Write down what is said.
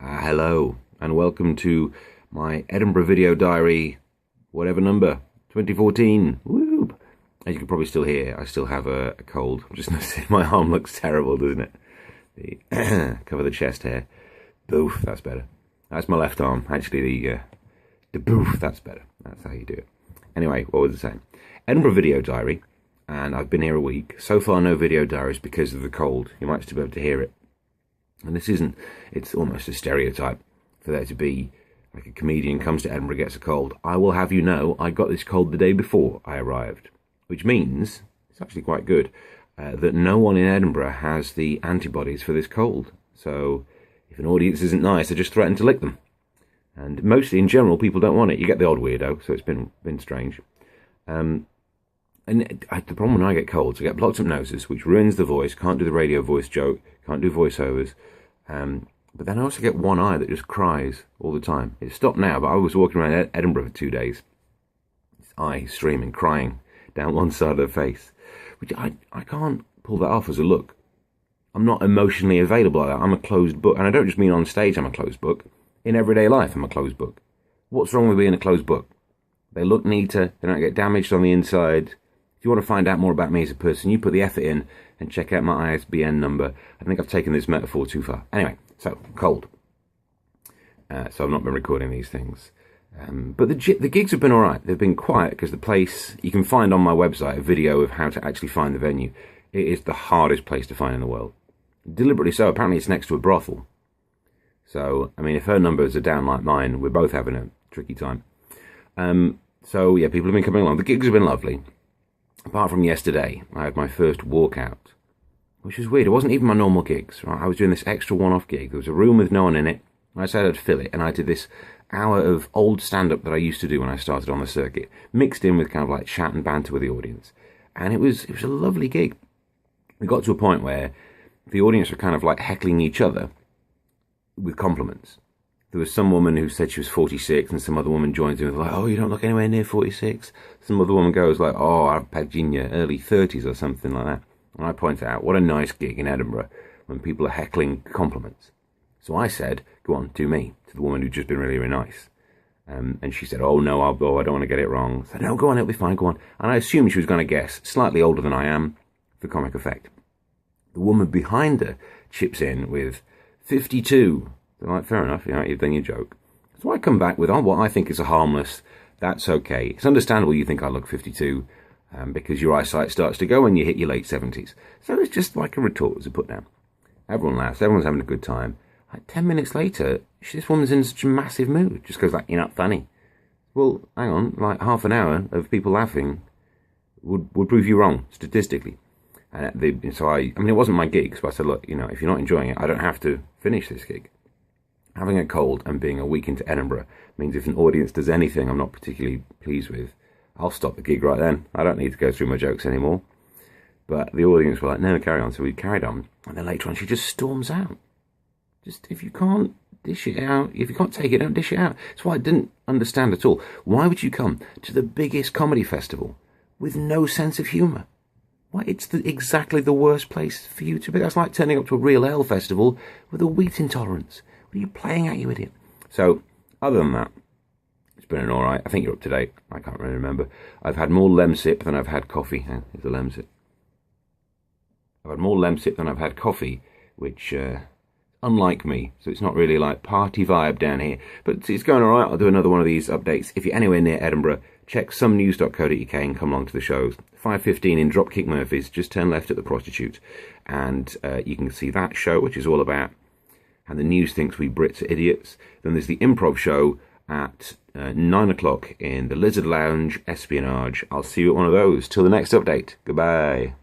Hello and welcome to my Edinburgh video diary, whatever number, 2014. Woo! As you can probably still hear, I still have a cold. I'm just noticing my arm looks terrible, doesn't it? Cover the chest hair. Boof, that's better. That's my left arm. Actually, the boof, that's better. That's how you do it. Anyway, what was I saying? Edinburgh video diary, and I've been here a week. So far, no video diaries because of the cold. You might still be able to hear it. And this isn't, it's almost a stereotype for there to be like a comedian comes to Edinburgh, gets a cold. I will have you know, I got this cold the day before I arrived, which means, it's actually quite good, that no one in Edinburgh has the antibodies for this cold. So if an audience isn't nice, they just threaten to lick them. And mostly, in general, people don't want it. You get the odd weirdo, so it's been strange. And the problem when I get colds, I get blocked up noses, which ruins the voice, can't do the radio voice joke, can't do voiceovers. But then I also get one eye that just cries all the time. It's stopped now, but I was walking around Edinburgh for 2 days. This eye streaming, crying down one side of the face. Which I can't pull that off as a look. I'm not emotionally available like that. I'm a closed book. And I don't just mean on stage I'm a closed book. In everyday life I'm a closed book. What's wrong with being a closed book? They look neater, they don't get damaged on the inside. If you want to find out more about me as a person, you put the effort in and check out my ISBN number. I think I've taken this metaphor too far. Anyway, so, cold. So I've not been recording these things. But the gigs have been alright. They've been quiet because the place, you can find on my website a video of how to actually find the venue. It is the hardest place to find in the world. Deliberately so. Apparently it's next to a brothel. So, I mean, if her numbers are down like mine, we're both having a tricky time. So, yeah, people have been coming along. The gigs have been lovely. Apart from yesterday, I had my first walkout, which was weird. It wasn't even my normal gigs, right? I was doing this extra one-off gig. There was a room with no one in it. I decided I'd fill it, and I did this hour of old stand-up that I used to do when I started on the circuit, mixed in with kind of like chat and banter with the audience. And it was a lovely gig. We got to a point where the audience were kind of like heckling each other with compliments. There was some woman who said she was 46, and some other woman joins in with like, oh, you don't look anywhere near 46. Some other woman goes like, oh, I've pegged you in your early 30s or something like that. And I point out, what a nice gig in Edinburgh when people are heckling compliments. So I said, go on, do me, to the woman who'd just been really, really nice. And she said, oh, no, I don't want to get it wrong. I said, no, go on, it'll be fine, go on. And I assumed she was going to guess, slightly older than I am, for comic effect. The woman behind her chips in with 52. They're like, fair enough, you know, you've done your joke. So I come back with, oh, what I think is a harmless, that's okay. It's understandable you think I look 52, because your eyesight starts to go when you hit your late 70s. So it's just like a retort as a put down. Everyone laughs, everyone's having a good time. Like 10 minutes later, this woman's in such a massive mood. Just goes like, you're not funny. Well, hang on, like half an hour of people laughing would prove you wrong, statistically. So I mean, it wasn't my gig, so I said, look, you know, if you're not enjoying it, I don't have to finish this gig. Having a cold and being a week into Edinburgh means if an audience does anything I'm not particularly pleased with, I'll stop the gig right then. I don't need to go through my jokes anymore. But the audience were like, no, carry on. So we carried on. And then later on, she just storms out. Just, if you can't dish it out, if you can't take it, don't dish it out. That's why I didn't understand at all. Why would you come to the biggest comedy festival with no sense of humour? Why, it's exactly the worst place for you to be. That's like turning up to a real ale festival with a wheat intolerance. What are you playing at, you idiot? So, other than that, it's been an alright. I think you're up to date. I can't really remember. I've had more Lemsip than I've had coffee. Here's the Lemsip. I've had more Lemsip than I've had coffee, which, unlike me, so it's not really like party vibe down here. But it's going alright. I'll do another one of these updates. If you're anywhere near Edinburgh, check somenews.co.uk and come along to the shows. 5:15 in Dropkick Murphys. Just turn left at the Prostitute. And you can see that show, which is all about and the news thinks we Brits are idiots. Then there's the improv show at 9 o'clock in the Lizard Lounge, Espionage. I'll see you at one of those. Till the next update. Goodbye.